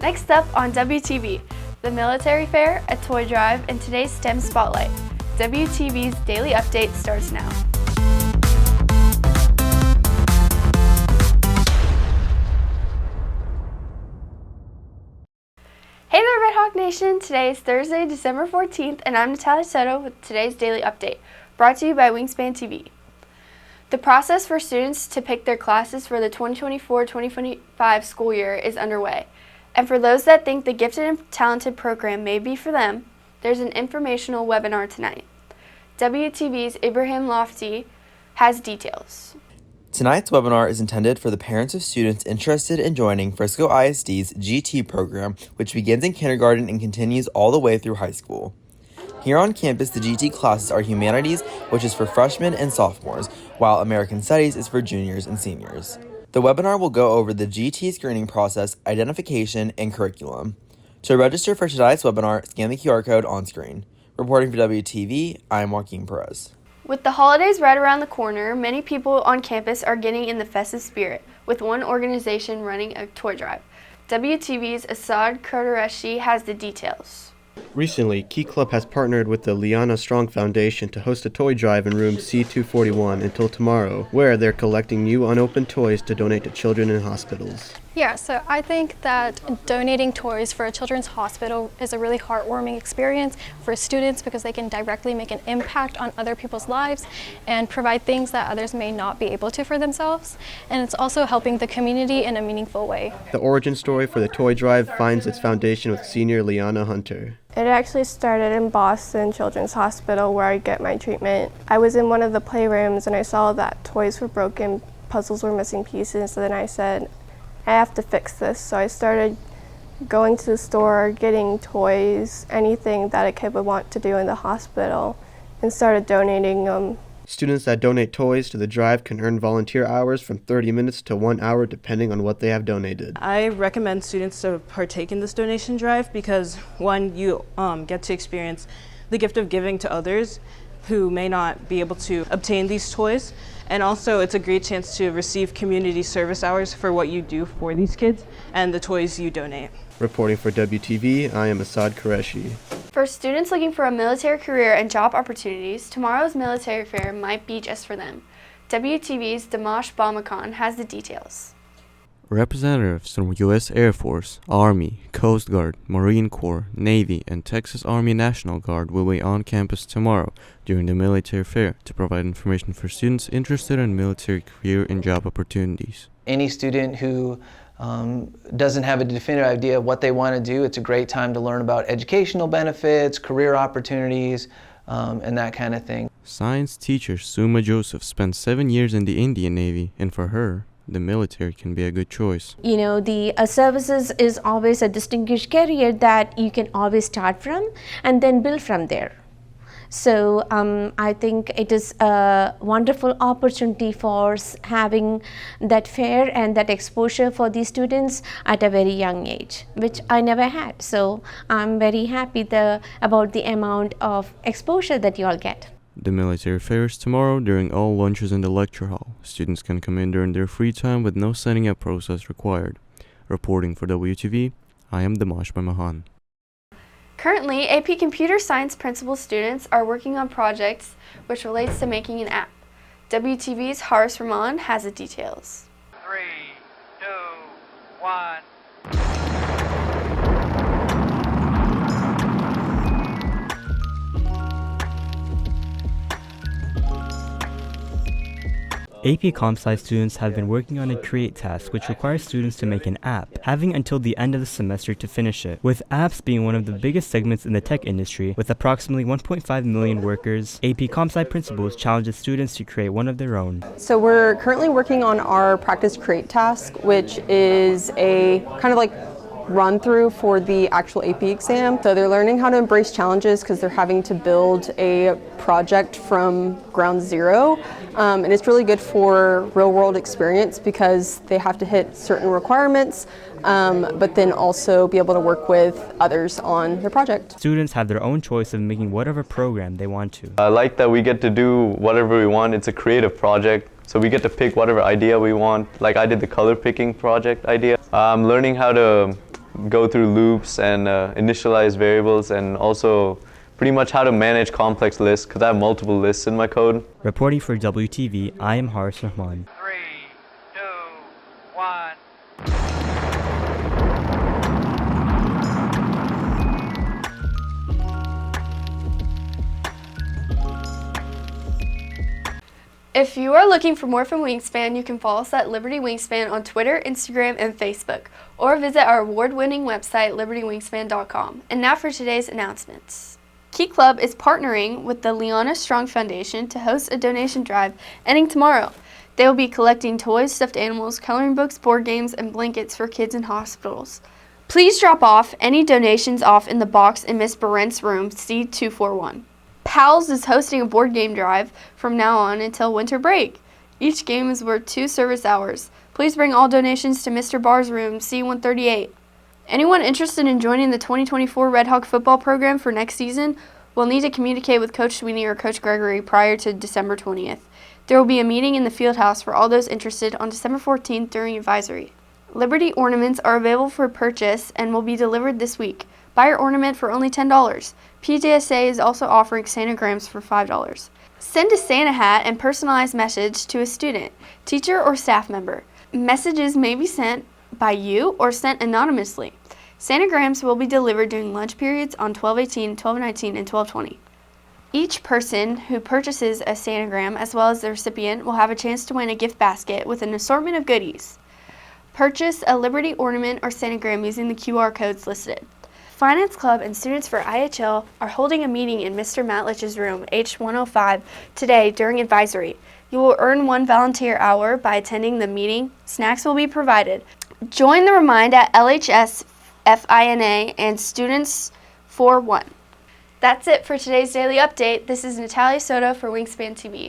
Next up on WTV, the military fair, a toy drive, and today's STEM Spotlight. WTV's daily update starts now. Hey there, Red Hawk Nation! Today is Thursday, December 14th, and I'm Natalia Soto with today's daily update, brought to you by Wingspan TV. The process for students to pick their classes for the 2024-2025 school year is underway. And for those that think the Gifted and Talented program may be for them, there's an informational webinar tonight. WTV's Ibrahim Lofty has details. Tonight's webinar is intended for the parents of students interested in joining Frisco ISD's GT program, which begins in kindergarten and continues all the way through high school. Here on campus, the GT classes are Humanities, which is for freshmen and sophomores, while American Studies is for juniors and seniors. The webinar will go over the GT screening process, identification, and curriculum. To register for tonight's webinar, scan the QR code on screen. Reporting for WTV, I'm Joaquin Perez. With the holidays right around the corner, many people on campus are getting in the festive spirit, with one organization running a toy drive. WTV's Asad Qureshi has the details. Recently, Key Club has partnered with the Liana Strong Foundation to host a toy drive in room C241 until tomorrow, where they're collecting new unopened toys to donate to children in hospitals. Yeah, so I think that donating toys for a children's hospital is a really heartwarming experience for students because they can directly make an impact on other people's lives and provide things that others may not be able to for themselves. And it's also helping the community in a meaningful way. The origin story for the toy drive finds its foundation with senior Liana Hunter. It actually started in Boston Children's Hospital where I get my treatment. I was in one of the playrooms and I saw that toys were broken, puzzles were missing pieces, so then I said, I have to fix this. So I started going to the store, getting toys, anything that a kid would want to do in the hospital, and started donating them. Students that donate toys to the drive can earn volunteer hours from 30 minutes to 1 hour depending on what they have donated. I recommend students to partake in this donation drive because, one, you get to experience the gift of giving to others who may not be able to obtain these toys, and also it's a great chance to receive community service hours for what you do for these kids and the toys you donate. Reporting for WTV, I am Asad Qureshi. For students looking for a military career and job opportunities, tomorrow's military fair might be just for them. WTV's Dimash Bamakan has the details. Representatives from U.S. Air Force, Army, Coast Guard, Marine Corps, Navy, and Texas Army National Guard will be on campus tomorrow during the military fair to provide information for students interested in military career and job opportunities. Any student who doesn't have a definitive idea of what they want to do, it's a great time to learn about educational benefits, career opportunities, and that kind of thing. Science teacher Suma Joseph spent 7 years in the Indian Navy, and for her, the military can be a good choice. You know, the services is always a distinguished career that you can always start from and then build from there. So I think it is a wonderful opportunity for having that fair and that exposure for these students at a very young age, which I never had. So I'm very happy about the amount of exposure that you all get. The military fair is tomorrow during all lunches in the lecture hall. Students can come in during their free time with no signing up process required. Reporting for WTV, I am Dimash Bamahan. Currently, AP Computer Science principal students are working on projects which relates to making an app. WTV's Haris Rahman has the details. 3, 2, 1. AP Comp Sci students have been working on a Create task which requires students to make an app, having until the end of the semester to finish it. With apps being one of the biggest segments in the tech industry, with approximately 1.5 million workers, AP Comp Sci principals challenges students to create one of their own. So we're currently working on our Practice Create task, which is a kind of like run through for the actual AP exam. So they're learning how to embrace challenges because they're having to build a project from ground zero. And it's really good for real world experience because they have to hit certain requirements, but then also be able to work with others on their project. Students have their own choice of making whatever program they want to. I like that we get to do whatever we want. It's a creative project. So we get to pick whatever idea we want. Like I did the color picking project idea. I'm learning how to go through loops and initialize variables, and also pretty much how to manage complex lists because I have multiple lists in my code. Reporting for WTV, I am Haris Rahman. 3, 2, 1. If you are looking for more from Wingspan, you can follow us at Liberty Wingspan on Twitter, Instagram, and Facebook, or visit our award-winning website, libertywingspan.com. And now for today's announcements. Key Club is partnering with the Liana Strong Foundation to host a donation drive ending tomorrow. They will be collecting toys, stuffed animals, coloring books, board games, and blankets for kids in hospitals. Please drop off any donations off in the box in Miss Berent's room, C241. Pals is hosting a board game drive from now on until winter break. Each game is worth 2 service hours. Please bring all donations to Mr. Barr's room, C138. Anyone interested in joining the 2024 Red Hawk football program for next season will need to communicate with Coach Sweeney or Coach Gregory prior to December 20th. There will be a meeting in the field house for all those interested on December 14th during advisory. Liberty ornaments are available for purchase and will be delivered this week. Buy your ornament for only $10. PJSA is also offering Santagrams for $5. Send a Santa hat and personalized message to a student, teacher, or staff member. Messages may be sent by you or sent anonymously. Santagrams will be delivered during lunch periods on 12:18, 12:19, and 12:20. Each person who purchases a Santagram, as well as the recipient, will have a chance to win a gift basket with an assortment of goodies. Purchase a Liberty ornament or Santagram using the QR codes listed. Finance Club and students for IHL are holding a meeting in Mr. Matlich's room, H105, today during advisory. You will earn 1 volunteer hour by attending the meeting. Snacks will be provided. Join the Remind at LHS FINA and Students for 1. That's it for today's daily update. This is Natalia Soto for Wingspan TV.